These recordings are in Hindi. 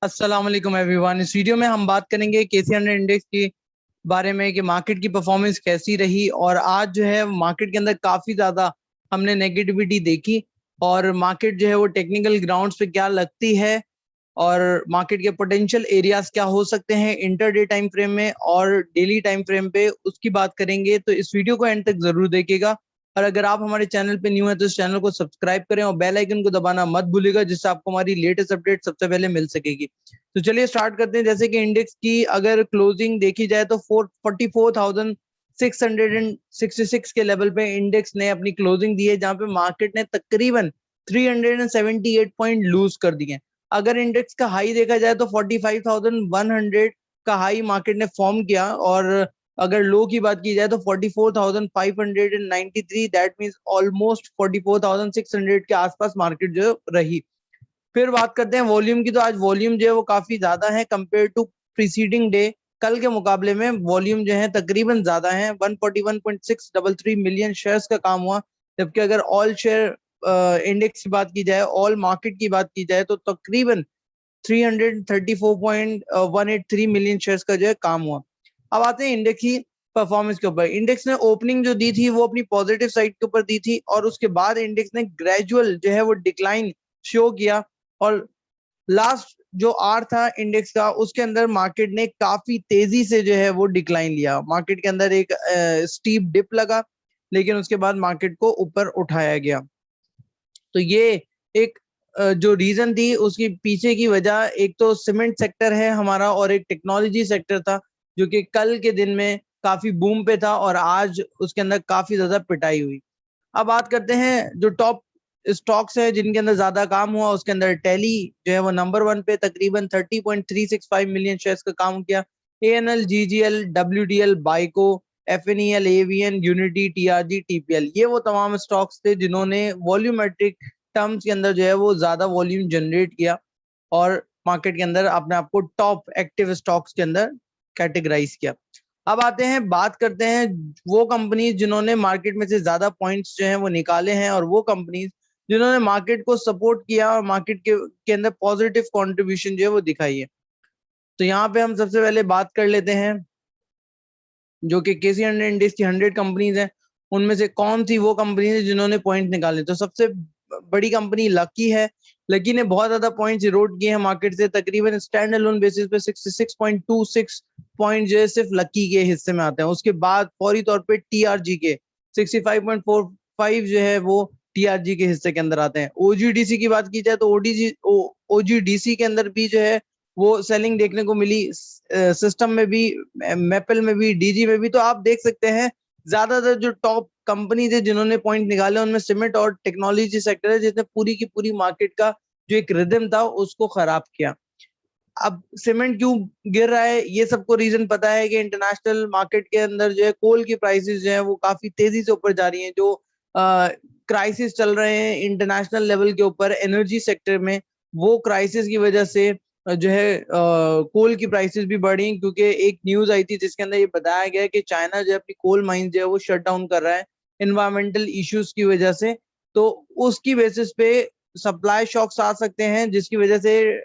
अस्सलाम वालेकुम एवरीवन। इस वीडियो में हम बात करेंगे KC100 इंडेक्स के बारे में कि मार्केट की परफॉर्मेंस कैसी रही। और आज जो है मार्केट के अंदर काफ़ी ज़्यादा हमने नेगेटिविटी देखी और मार्केट जो है वो टेक्निकल ग्राउंड्स पे क्या लगती है और मार्केट के पोटेंशियल एरियाज क्या हो सकते हैं इंटरडे टाइम फ्रेम में और डेली टाइम फ्रेम पे, उसकी बात करेंगे। तो इस वीडियो को एंड तक जरूर देखिएगा। और अगर आप हमारे चैनल पे न्यू है तो इस चैनल को सब्सक्राइब करें और बेल आइकन को दबाना मत भूलिएगा, जिससे आपको हमारी लेटेस्ट अपडेट सबसे पहले मिल सकेगी। तो चलिए स्टार्ट करते हैं। जैसे कि इंडेक्स की अगर क्लोजिंग देखी जाए तो 44,666 के लेवल पे इंडेक्स ने अपनी क्लोजिंग दी है, जहां पे मार्केट ने तकरीबन 378 पॉइंट लूज कर दिए। अगर इंडेक्स का हाई देखा जाए तो 45,100 का हाई मार्केट ने फॉर्म किया, और अगर लो की बात की जाए तो 44,593, दैट मींस ऑलमोस्ट 44,600 के आसपास मार्केट जो रही। फिर बात करते हैं वॉल्यूम की, तो आज वॉल्यूम जो है वो काफी ज्यादा है कंपेयर टू प्रीसीडिंग डे। कल के मुकाबले में वॉल्यूम जो है तकरीबन ज्यादा है, 141.633 मिलियन शेयर्स का काम हुआ। जबकि अगर ऑल शेयर इंडेक्स की बात की जाए, ऑल मार्केट की बात की जाए, तो तकरीबन 334.183 मिलियन शेयर्स का जो है काम हुआ। अब आते हैं इंडेक्स की परफॉर्मेंस के ऊपर। इंडेक्स ने ओपनिंग जो दी थी वो अपनी पॉजिटिव साइड के ऊपर दी थी, और उसके बाद इंडेक्स ने ग्रेजुअल जो है वो डिक्लाइन शो किया। और लास्ट जो आर था इंडेक्स का, उसके अंदर मार्केट ने काफी तेजी से जो है वो डिक्लाइन लिया। मार्केट के अंदर एक स्टीप डिप लगा, लेकिन उसके बाद मार्केट को ऊपर उठाया गया। तो ये एक जो रीजन थी उसकी पीछे की वजह, एक तो सीमेंट सेक्टर है हमारा और एक टेक्नोलॉजी सेक्टर था, जो कि कल के दिन में काफी बूम पे था और आज उसके अंदर काफी ज्यादा पिटाई हुई। अब बात करते हैं जो टॉप स्टॉक्स है जिनके अंदर ज्यादा काम हुआ। उसके अंदर टेली जो है वो नंबर 1 पे तकरीबन 30.365 मिलियन शेयर्स का काम किया। ANL, GGL, WDL, बाइको, FNEL, AVN, unity, TRG, TPL, ये वो तमाम स्टॉक्स थे जिन्होंने वॉल्यूमेट्रिक टर्म्स के अंदर जो है वो ज्यादा वॉल्यूम जनरेट किया और मार्केट के अंदर अपने आप को टॉप एक्टिव स्टॉक्स के अंदर कैटेगराइज किया। अब आते हैं, बात करते हैं वो कंपनीज जिन्होंने मार्केट में से ज्यादा पॉइंट्स जो हैं वो निकाले हैं, और वो कंपनीज जिन्होंने मार्केट को सपोर्ट किया और मार्केट के अंदर पॉजिटिव कंट्रीब्यूशन जो है वो दिखाई है। तो यहाँ पे हम सबसे पहले बात कर लेते हैं जो कि KC100 इंडेक्स की 100 कंपनीज हैं, उनमें से कौन सी वो कंपनी है जिन्होंने पॉइंट निकाले। तो सबसे बड़ी कंपनी लकी है। लकी ने बहुत ज्यादा पॉइंट्स इरोड किए हैं मार्केट से, तकरीबन स्टैंड अलोन बेसिस पे 66.26 पॉइंट जो है सिर्फ लकी के हिस्से में आते हैं। उसके बाद फौरी तौर पे TRG के 65.45 जो है वो TRG के हिस्से के अंदर आते हैं। OGDC की बात की जाए तो OGDC के अंदर भी जो है वो सेलिंग देखने को मिली, सिस्टम में भी, मेपल में भी, DG में भी। तो आप देख सकते हैं ज्यादातर जो टॉप कंपनीज है जिन्होंने पॉइंट निकाले उनमें सीमेंट और टेक्नोलॉजी सेक्टर है, जिसने पूरी की पूरी मार्केट का जो एक रिदम था उसको खराब किया। अब सीमेंट क्यों गिर रहा है, ये सबको रीजन पता है कि इंटरनेशनल मार्केट के अंदर जो है कोल की प्राइसेस जो है वो काफी तेजी से ऊपर जा रही हैं। जो क्राइसिस चल रहे हैं इंटरनेशनल लेवल के ऊपर एनर्जी सेक्टर में, वो क्राइसिस की वजह से जो है कोल की प्राइसेस भी बढ़ी, क्योंकि एक न्यूज आई थी जिसके अंदर ये बताया गया है कि चाइना जो है अपनी कोल माइंस जो है वो शट डाउन कर रहा है इन्वायरमेंटल इश्यूज की वजह से। तो उसकी बेसिस पे सप्लाई शॉक्स आ सकते हैं, जिसकी वजह से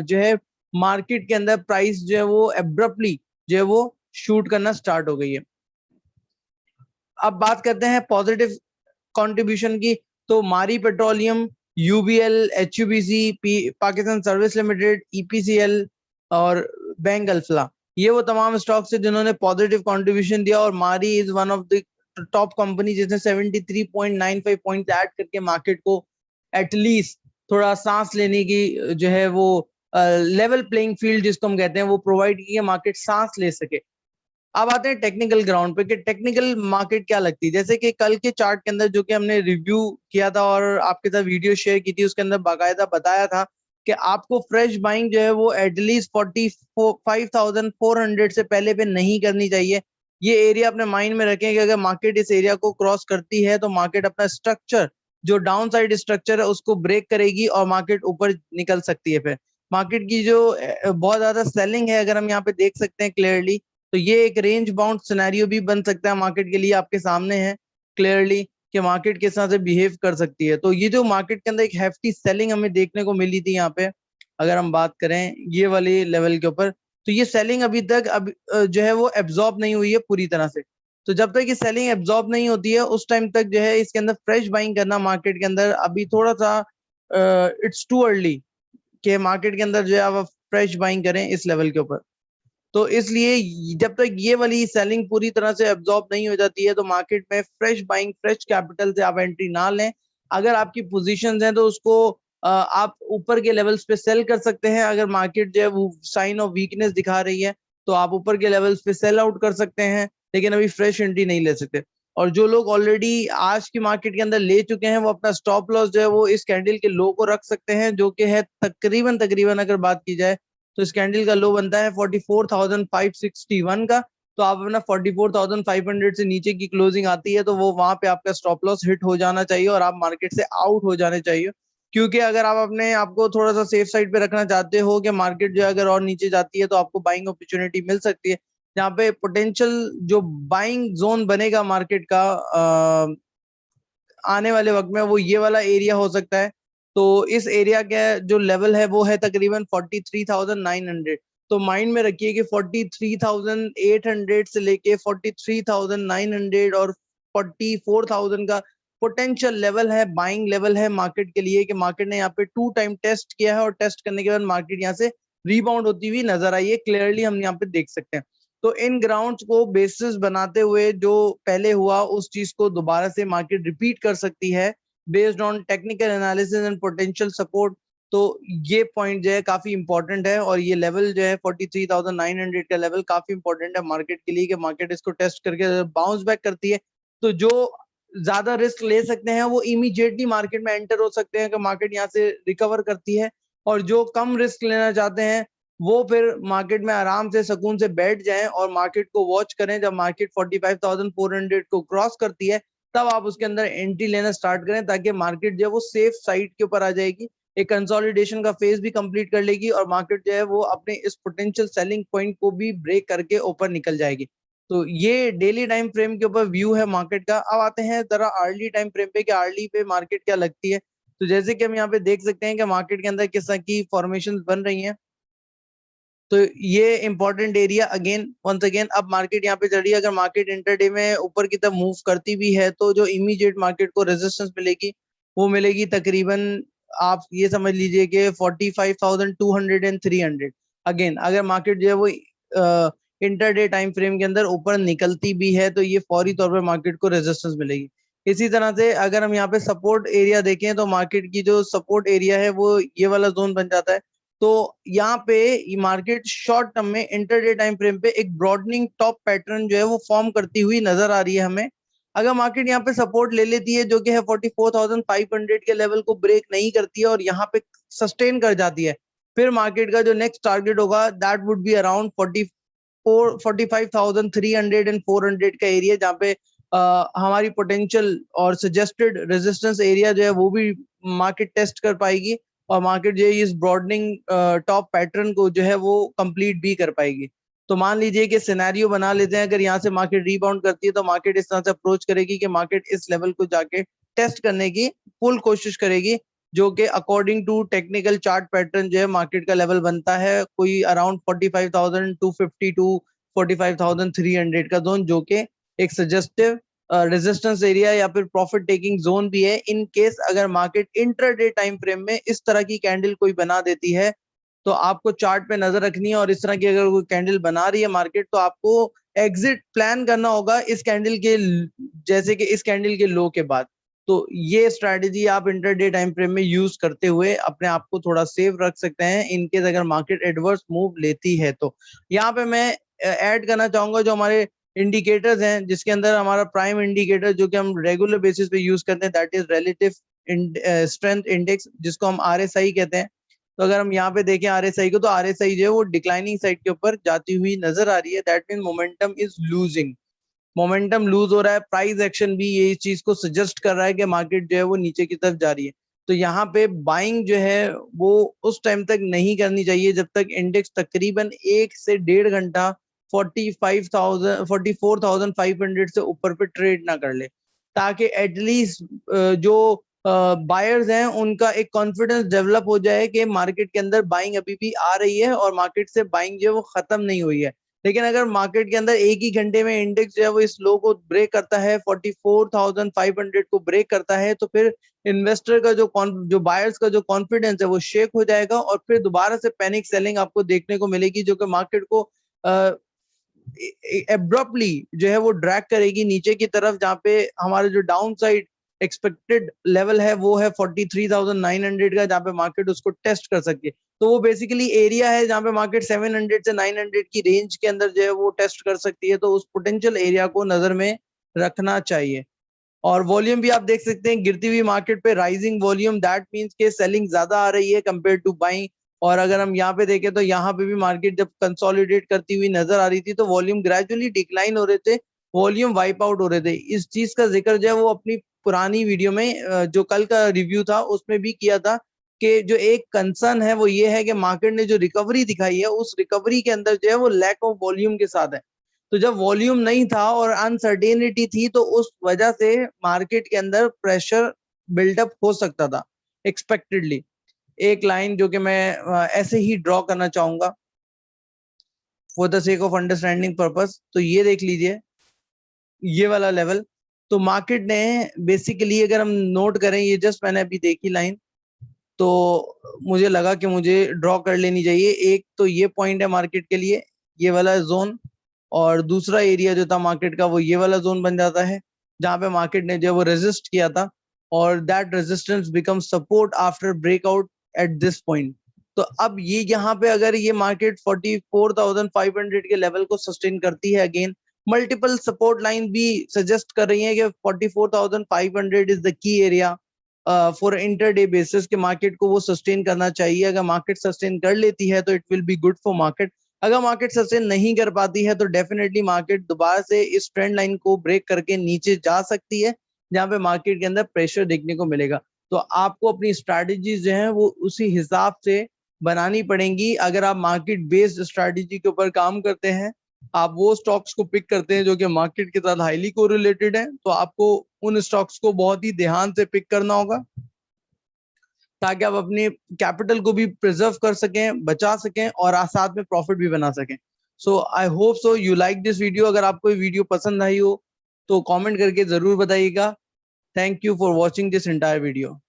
जो है मार्केट के अंदर प्राइस जो है वो एब्रप्टली जो है वो शूट करना स्टार्ट हो गई है। अब बात करते हैं पॉजिटिव कंट्रीब्यूशन की, तो मारी petroleum, UBL, HUBC, Pakistan service limited, EPCL और बैंक अल्फला, ये वो तमाम स्टॉक्स है जिन्होंने पॉजिटिव कंट्रीब्यूशन दिया। और मारी is one of the top company जिसने 73.95 पॉइंट ऐड करके मार्केट को एटलीस्ट थोड़ा सांस लेने की जो है वो लेवल प्लेइंग फील्ड जिसको हम कहते हैं वो प्रोवाइड की है, मार्केट सांस ले सके। अब आते हैं टेक्निकल ग्राउंड पे कि टेक्निकल मार्केट क्या लगती है। जैसे कि कल के चार्ट के अंदर जो कि हमने रिव्यू किया था और आपके साथ वीडियो शेयर की थी, उसके अंदर बाकायदा बताया था कि आपको फ्रेश बाइंग जो है वो एटलीस्ट 45,400 से पहले पे नहीं करनी चाहिए। ये एरिया अपने माइंड में रखें कि अगर मार्केट इस एरिया को क्रॉस करती है तो मार्केट अपना स्ट्रक्चर, जो डाउन साइड स्ट्रक्चर है, उसको ब्रेक करेगी और मार्केट ऊपर निकल सकती है। फिर मार्केट की जो बहुत ज्यादा सेलिंग है, अगर हम यहाँ पे देख सकते हैं क्लियरली, तो ये एक रेंज बाउंड सिनेरियो भी बन सकता है मार्केट के लिए। आपके सामने है क्लियरली कि मार्केट किस तरह से बिहेव कर सकती है। तो ये जो मार्केट के अंदर एक हेफ्टी सेलिंग हमें देखने को मिली थी यहाँ पे अगर हम बात करें ये वाली लेवल के ऊपर, तो ये सेलिंग अभी तक जो है वो एब्जॉर्ब नहीं हुई है पूरी तरह से। तो जब तक ये सेलिंग एब्जॉर्ब नहीं होती है उस टाइम तक जो है इसके अंदर फ्रेश बाइंग करना मार्केट के अंदर अभी थोड़ा सा इट्स टू अर्ली कि मार्केट के अंदर जो है आप फ्रेश बाइंग करें इस लेवल के ऊपर। तो इसलिए जब तक ये वाली सेलिंग पूरी तरह से एब्जॉर्ब नहीं हो जाती है तो मार्केट में फ्रेश बाइंग, फ्रेश कैपिटल से आप एंट्री ना लें। अगर आपकी पोजीशंस हैं तो उसको आप ऊपर के लेवल्स पे सेल कर सकते हैं। अगर मार्केट जो है वो साइन ऑफ वीकनेस दिखा रही है तो आप ऊपर के लेवल्स पे सेल आउट कर सकते हैं, लेकिन अभी फ्रेश एंट्री नहीं ले सकते। और जो लोग ऑलरेडी आज की मार्केट के अंदर ले चुके हैं वो अपना स्टॉप लॉस जो है वो इस कैंडल के लो को रख सकते हैं, जो कि है तकरीबन तकरीबन अगर बात की जाए तो इस कैंडल का लो बनता है 44,561 का। तो आप अपना 44,500 से नीचे की क्लोजिंग आती है तो वो वहां पे आपका स्टॉप लॉस हिट हो जाना चाहिए और आप मार्केट से आउट हो जाने चाहिए। क्योंकि अगर आप अपने आपको थोड़ा सा सेफ साइड पे रखना चाहते हो कि मार्केट जो अगर और नीचे जाती है तो आपको बाइंग अपॉर्चुनिटी मिल सकती है, जहाँ पे पोटेंशियल जो बाइंग जोन बनेगा मार्केट का आने वाले वक्त में वो ये वाला एरिया हो सकता है। तो इस एरिया का जो लेवल है वो है तकरीबन 43,900। तो माइंड में रखिए कि 43,800 से लेके 43,900 और 44,000 का पोटेंशियल लेवल है, बाइंग लेवल है मार्केट के लिए, कि मार्केट ने यहाँ पे 2 टाइम टेस्ट किया है और टेस्ट करने के बाद मार्केट यहाँ से रीबाउंड होती हुई नजर आई है, क्लियरली हम यहाँ पे देख सकते हैं। तो इन ग्राउंड्स को बेसिस बनाते हुए जो पहले हुआ उस चीज को दोबारा से मार्केट रिपीट कर सकती है based on technical analysis and potential support. तो ये पॉइंट जो है काफी इंपॉर्टेंट है और ये लेवल जो है 43,900 का लेवल काफी इंपॉर्टेंट है मार्केट के लिए, कि मार्केट इसको टेस्ट करके बाउंस बैक करती है तो जो ज्यादा रिस्क ले सकते हैं वो इमीडिएटली मार्केट में एंटर हो सकते हैं कि मार्केट यहाँ से रिकवर करती है। और जो कम रिस्क लेना चाहते हैं वो फिर मार्केट में आराम से सुकून से बैठ जाएं और मार्केट को वॉच करें। जब मार्केट 45,400 को क्रॉस करती है तब आप उसके अंदर एंट्री लेना स्टार्ट करें, ताकि मार्केट जो है वो सेफ साइड के ऊपर आ जाएगी, एक कंसोलिडेशन का फेज भी कंप्लीट कर लेगी और मार्केट जो है वो अपने इस पोटेंशियल सेलिंग पॉइंट को भी ब्रेक करके ऊपर निकल जाएगी। तो ये डेली टाइम फ्रेम के ऊपर व्यू है मार्केट का। अब आते हैं जरा अर्ली टाइम फ्रेम पे कि अर्ली पे मार्केट क्या लगती है। तो जैसे कि हम यहाँ पे देख सकते हैं कि मार्केट के अंदर किस तरह की फॉर्मेशन बन रही हैं। तो ये important area again once again अब मार्केट यहाँ पे चल रही है। अगर मार्केट इंटरडे में ऊपर की तरफ मूव करती भी है तो जो इमीडिएट मार्केट को रेजिस्टेंस मिलेगी वो मिलेगी तकरीबन, आप ये समझ लीजिए कि 45,200 एंड 300। अगेन अगर मार्केट जो है वो इंटरडे टाइम फ्रेम के अंदर ऊपर निकलती भी है तो ये फौरी तौर पर मार्केट को रेजिस्टेंस मिलेगी। इसी तरह से अगर हम यहाँ पे सपोर्ट एरिया देखें तो मार्केट की जो सपोर्ट एरिया है वो ये वाला जोन बन जाता है। तो यहाँ पे मार्केट शॉर्ट टर्म में इंटरडे टाइम फ्रेम पे एक ब्रॉडनिंग टॉप पैटर्न जो है वो फॉर्म करती हुई नजर आ रही है हमें। अगर मार्केट यहाँ पे सपोर्ट ले लेती है जो कि है 44,500 के लेवल को ब्रेक नहीं करती है और यहाँ पे सस्टेन कर जाती है, फिर मार्केट का जो नेक्स्ट टारगेट होगा that would be around 45,300 and 400 का एरिया, जहाँ पे हमारी पोटेंशियल और सजेस्टेड रेजिस्टेंस एरिया जो है वो भी मार्केट टेस्ट कर पाएगी और मार्केट जो है इस ब्रॉडनिंग टॉप पैटर्न को जो है वो कंप्लीट भी कर पाएगी। तो मान लीजिए कि सिनेरियो बना लेते हैं, अगर यहाँ से मार्केट रीबाउंड करती है तो मार्केट इस तरह से अप्रोच करेगी कि मार्केट इस लेवल को जाके टेस्ट करने की फुल कोशिश करेगी, जो कि according to technical chart pattern जो है मार्केट का लेवल बनता है कोई अराउंड 45,250 टू 45,300 का जोन, जो कि एक सजेस्टिव रेजिस्टेंस एरिया या फिर प्रॉफिट टेकिंग जोन भी है इन केस अगर मार्केट इंट्राडे टाइम फ्रेम में इस तरह की कैंडल कोई बना देती है। तो आपको चार्ट पे नजर रखनी है और इस तरह की अगर कोई कैंडल बना रही है मार्केट तो आपको एग्जिट प्लान करना होगा इस कैंडल के, जैसे कि इस कैंडल के लो के बाद। तो ये स्ट्रेटेजी आप इंटरडे टाइम फ्रेम में यूज करते हुए अपने आप को थोड़ा सेफ रख सकते हैं इनकेस अगर मार्केट एडवर्स मूव लेती है। तो यहाँ पे मैं ऐड करना चाहूंगा जो हमारे इंडिकेटर्स हैं, जिसके अंदर हमारा प्राइम इंडिकेटर जो कि हम रेगुलर बेसिस पे यूज करते हैं that is relative strength index, जिसको हम आरएसआई कहते हैं। तो अगर हम यहाँ पे देखें आरएसआई को तो आरएसआई जो है वो डिक्लाइनिंग साइड के ऊपर जाती हुई नजर आ रही है, that mean momentum is losing, momentum lose हो रहा है। प्राइस एक्शन भी ये चीज को सजेस्ट कर रहा है कि मार्केट जो है वो नीचे की तरफ जा रही है। तो यहाँ पे बाइंग जो है वो उस टाइम तक नहीं करनी चाहिए जब तक इंडेक्स तकरीबन 1 से 1.5 घंटा 44,500 से ऊपर पे ट्रेड ना कर ले, ताकि एटलीस्ट जो बायर्स हैं उनका एक कॉन्फिडेंस डेवलप हो जाए कि मार्केट के अंदर बाइंग अभी भी आ रही है और मार्केट से बाइंग जो है वो खत्म नहीं हुई है। लेकिन अगर मार्केट के अंदर एक ही घंटे में इंडेक्स जो है वो इस लो को ब्रेक करता है, 44,500 को ब्रेक करता है, तो फिर इन्वेस्टर का जो बायर्स का जो कॉन्फिडेंस है वो शेक हो जाएगा और फिर दोबारा से पैनिक सेलिंग आपको देखने को मिलेगी, जो कि मार्केट को एब्रप्टली जो है वो ड्रैग करेगी नीचे की तरफ, जहां पे हमारे जो डाउन साइड एक्सपेक्टेड लेवल है वो है 43,900 का, जहां पे मार्केट उसको टेस्ट कर सकती है। तो वो बेसिकली एरिया है जहां पे मार्केट 700 से 900 की रेंज के अंदर जो है वो टेस्ट कर सकती है। तो उस पोटेंशियल एरिया को नजर में रखना चाहिए। और वॉल्यूम भी आप देख सकते हैं गिरती हुई मार्केट पे, राइजिंग वॉल्यूम, दैट मींस के सेलिंग ज्यादा आ रही है कंपेयर टू बाइंग। और अगर हम यहाँ पे देखें तो यहाँ पे भी मार्केट जब कंसोलिडेट करती हुई नजर आ रही थी तो वॉल्यूम ग्रेजुअली डिक्लाइन हो रहे थे, वॉल्यूम वाइप आउट हो रहे थे। इस चीज का जिक्र जो है वो अपनी पुरानी वीडियो में जो कल का रिव्यू था उसमें भी किया था कि जो एक कंसर्न है वो ये है कि मार्केट ने जो रिकवरी दिखाई है उस रिकवरी के अंदर जो है वो लैक ऑफ वॉल्यूम के साथ है। तो जब वॉल्यूम नहीं था और अनसर्टेनिटी थी तो उस वजह से मार्केट के अंदर प्रेशर बिल्डअप हो सकता था एक्सपेक्टेडली। एक लाइन जो कि मैं ऐसे ही ड्रॉ करना चाहूंगा for the sake of understanding purpose. तो ये देख लीजिए ये वाला लेवल। तो मार्केट ने बेसिकली अगर हम नोट करें, ये जस्ट मैंने अभी देखी लाइन तो मुझे लगा कि मुझे ड्रॉ कर लेनी चाहिए। एक तो ये पॉइंट है मार्केट के लिए, ये वाला जोन, और दूसरा एरिया जो था मार्केट का वो ये वाला जोन बन जाता है जहां पे मार्केट ने जो वो रेजिस्ट किया था, और that resistance become support after breakout at this point. तो अब ये यहाँ पे अगर ये मार्केट 44,500 के लेवल को सस्टेन करती है, अगेन मल्टीपल सपोर्ट लाइन भी सजेस्ट कर रही है कि 44,500 is the key area for intraday basis के मार्केट को वो सस्टेन करना चाहिए। अगर मार्केट सस्टेन कर लेती है तो it will be good for market. अगर मार्केट सस्टेन नहीं कर पाती है तो डेफिनेटली मार्केट दोबारा से इस ट्रेंड लाइन को ब्रेक करके नीचे जा सकती है, जहां पे मार्केट के अंदर प्रेशर देखने को मिलेगा। तो आपको अपनी स्ट्रैटेजीज जो है वो उसी हिसाब से बनानी पड़ेंगी। अगर आप मार्केट बेस्ड स्ट्रैटेजी के ऊपर काम करते हैं, आप वो स्टॉक्स को पिक करते हैं जो कि मार्केट के साथ हाईली कोरिलेटेड है, तो आपको उन स्टॉक्स को बहुत ही ध्यान से पिक करना होगा ताकि आप अपने कैपिटल को भी प्रिजर्व कर सकें, बचा सकें और साथ में प्रॉफिट भी बना सकें। So I hope so you like this video. अगर आपको ये वीडियो पसंद आई हो तो कमेंट करके जरूर बताइएगा। Thank you for watching this entire video.